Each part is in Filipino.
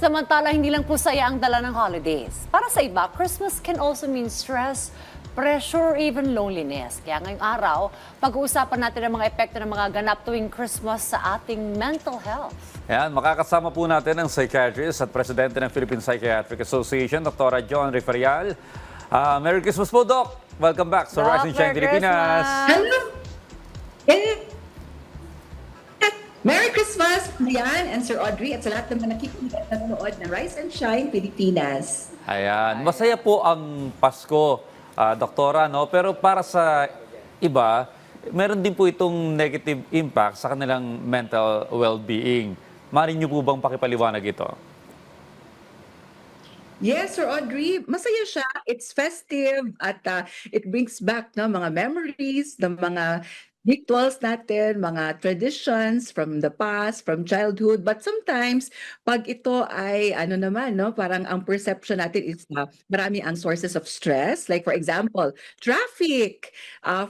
Samantala, hindi lang po saya ang dala ng holidays. Para sa iba, Christmas can also mean stress, pressure, even loneliness. Kaya ngayong araw, pag-uusapan natin ang mga epekto ng mga ganap tuwing Christmas sa ating mental health. Yan, makakasama po natin ang psychiatrist at presidente ng Philippine Psychiatric Association, Dr. John Referial. Merry Christmas po, Doc! Welcome back sa Rise and Shine Pilipinas. Hello! Merry Christmas, Marian and Sir Audrey at sa lahat ng mga nakikinig at nanonood ng Rise and Shine Pilipinas. Ayan, masaya po ang Pasko, Doktora, no? Pero para sa iba, meron din po itong negative impact sa kanilang mental well-being. Maaari niyo po bang pakipaliwanag ito? Yes, Sir Audrey, masaya siya. It's festive at it brings back mga memories ng mga rituals natin, mga traditions from the past, from childhood. But sometimes, pag ito ay parang ang perception natin is marami ang sources of stress. Like for example, traffic.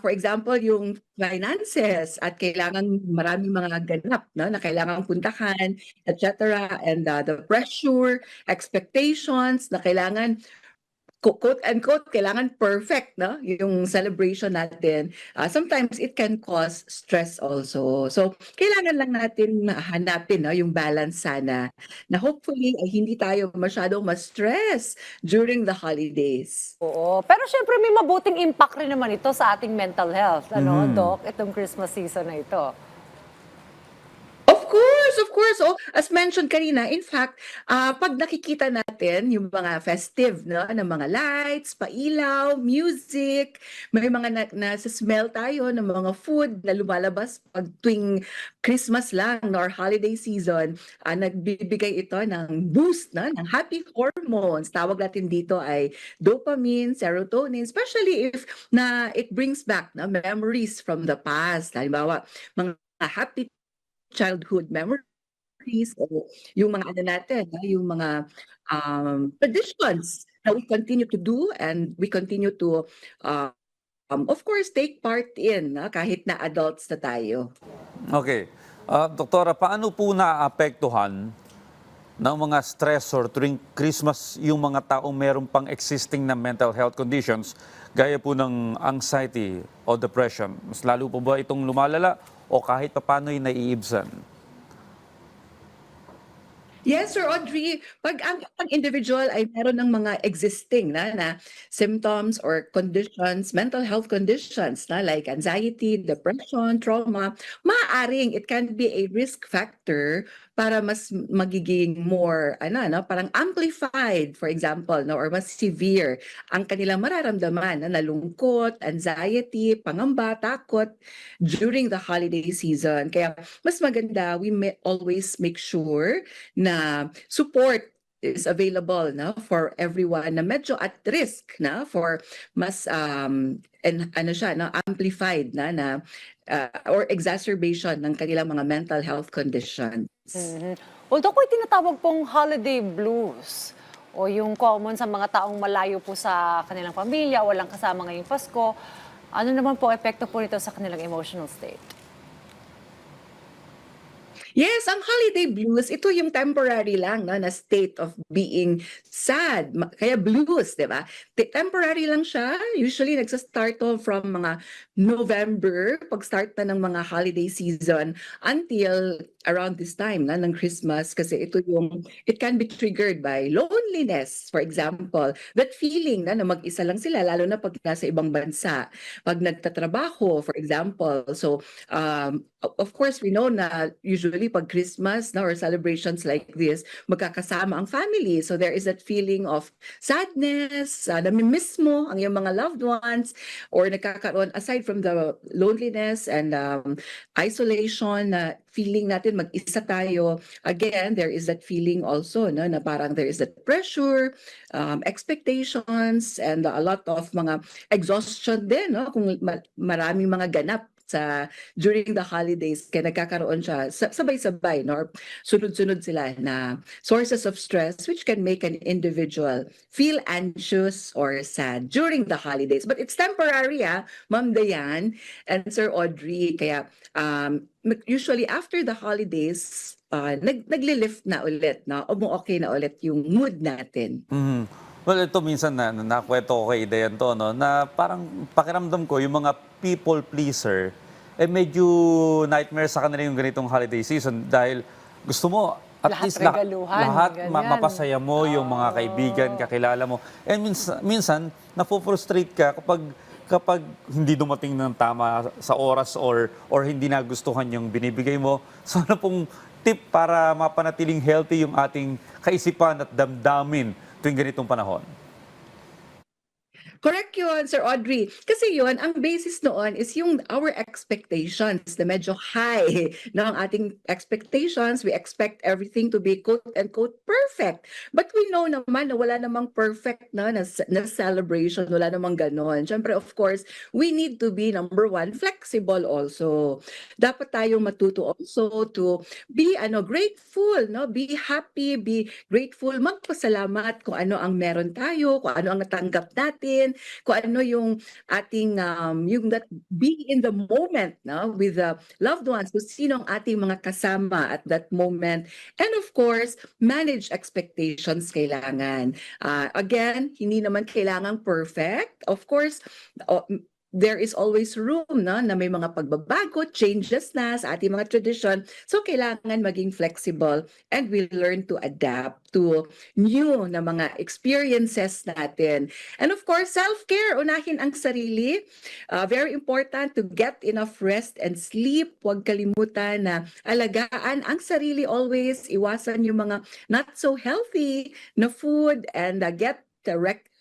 For example, yung finances at kailangan maraming mga ganap na kailangan puntahan, etc. And the pressure, expectations na kailangan quote unquote kailangan perfect yung celebration natin. Sometimes it can cause stress also. So kailangan lang natin hanapin yung balance sana na hopefully ay hindi tayo masyadong ma-stress during the holidays. Oo, pero syempre may mabuting impact rin naman ito sa ating mental health, Doc, itong Christmas season na ito. Of course. Oh, as mentioned kanina, in fact, pag nakikita natin yung mga festive na mga lights, pailaw, music, may mga nasa-smell tayo ng mga food na lumalabas pag tuwing Christmas lang or holiday season, nagbibigay ito ng boost ng happy hormones. Tawag natin dito ay dopamine, serotonin, especially if it brings back memories from the past. Halimbawa, mga happy childhood memories o yung mga natin, yung mga traditions that we continue to do and we continue to of course take part in kahit na adults na tayo. Okay. Doktora, paano po naapektuhan ng mga stressor tuwing Christmas yung mga taong meron pang existing na mental health conditions gaya po ng anxiety o depression? Mas lalo po ba itong lumalala o kahit paano'y naiibsan? Yes, Sir Audrey, pag ang individual ay meron ng mga existing na symptoms or conditions, mental health conditions like anxiety, depression, trauma, maaaring it can be a risk factor para mas magiging more parang amplified, for example, or mas severe ang kanilang mararamdaman na lungkot, anxiety, pangamba, takot during the holiday season. Kaya mas maganda we may always make sure na support is available for everyone na medyo at risk for mas amplified or exacerbation ng kanilang mga mental health conditions. Although kung tinatawag pong holiday blues o yung common sa mga taong malayo po sa kanilang pamilya, walang kasama ngayong Pasko, ano naman po epekto po nito sa kanilang emotional state? Yes, ang holiday blues, ito yung temporary lang na state of being sad. Kaya blues, di ba? Temporary lang siya. Usually, nagsa-start from mga November, pag-start na ng mga holiday season, until around this time ng Christmas. Kasi it can be triggered by loneliness, for example. That feeling na mag-isa lang sila, lalo na pag nasa ibang bansa. Pag nagtatrabaho, for example. So, of course, we know na usually pag Christmas or celebrations like this, magkakasama ang family. So there is that feeling of sadness, nami-miss mo ang iyong mga loved ones, or nagkakaroon, aside from the loneliness and isolation na feeling natin mag-isa tayo, again, there is that feeling also na parang there is that pressure, expectations, and a lot of mga exhaustion din, kung maraming mga ganap during the holidays, kaya nagkakaroon siya sabay-sabay or sunod-sunod sila na sources of stress which can make an individual feel anxious or sad during the holidays. But it's temporary, Ma'am Dayan and Sir Audrey. Kaya usually after the holidays, nagle-lift na ulit, no? Okay na ulit yung mood natin. Mhm. Well, ito minsan nakwento ko kay Dayan to, no, na parang pakiramdam ko yung mga people pleaser, medyo nightmare sa kanila yung ganitong holiday season dahil gusto mo at Lahat least regaluhan, lahat ganyan. mapasaya mo yung mga kaibigan, kakilala mo. Minsan napofrustrate ka kapag hindi dumating ng tama sa oras or hindi nagustuhan yung binibigay mo. So ano pong tip para mapanatiling healthy yung ating kaisipan at damdamin tuwing ganitong panahon? Correct yun, Sir Audrey. Kasi yun, ang basis noon is yung our expectations na medyo high na ang ating expectations. We expect everything to be quote-unquote perfect. But we know naman na wala namang perfect na celebration. Wala namang ganon. Siyempre, of course, we need to be, number one, flexible also. Dapat tayong matuto also to be grateful, no? Be happy, be grateful, magpasalamat kung ano ang meron tayo, kung ano ang natanggap natin, kung ano yung ating yung that be in the moment, no, with the loved ones, kung sino ang ating mga kasama at that moment, and of course manage expectations kailangan. Again, hindi naman kailangang perfect, of course. There is always room, no, na may mga pagbabago, changes na sa ating mga tradition. So kailangan maging flexible and we learn to adapt to new na mga experiences natin. And of course, self-care, unahin ang sarili. Very important to get enough rest and sleep. Huwag kalimutan na alagaan ang sarili always. Iwasan yung mga not so healthy na food and get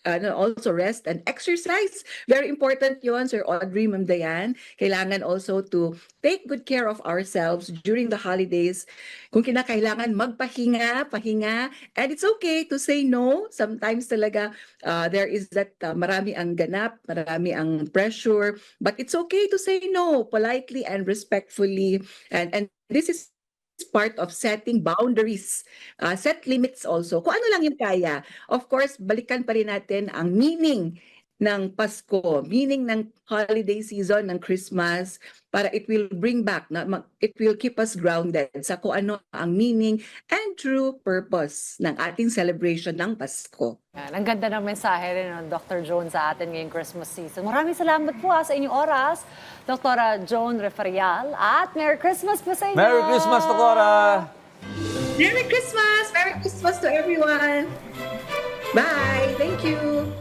also rest and exercise. Very important yun, Sir Audrey, Ma'am Dayan. Kailangan also to take good care of ourselves during the holidays. Kung kinakailangan, pahinga. And it's okay to say no. Sometimes talaga there is that marami ang ganap, marami ang pressure. But it's okay to say no politely and respectfully. And this is part of setting boundaries, set limits also. Kung ano lang yung kaya. Of course, balikan pa rin natin ang meaning ng Pasko, meaning ng holiday season, ng Christmas, para it will bring back, it will keep us grounded sa kung ano ang meaning and true purpose ng ating celebration ng Pasko. Yan, ang ganda ng mensahe rin ng Dr. Joan sa atin ngayong Christmas season. Maraming salamat po sa inyong oras, Dr. Joan Referial, at Merry Christmas po sa inyo! Merry Christmas, Doktora! Merry Christmas! Merry Christmas to everyone! Bye! Thank you!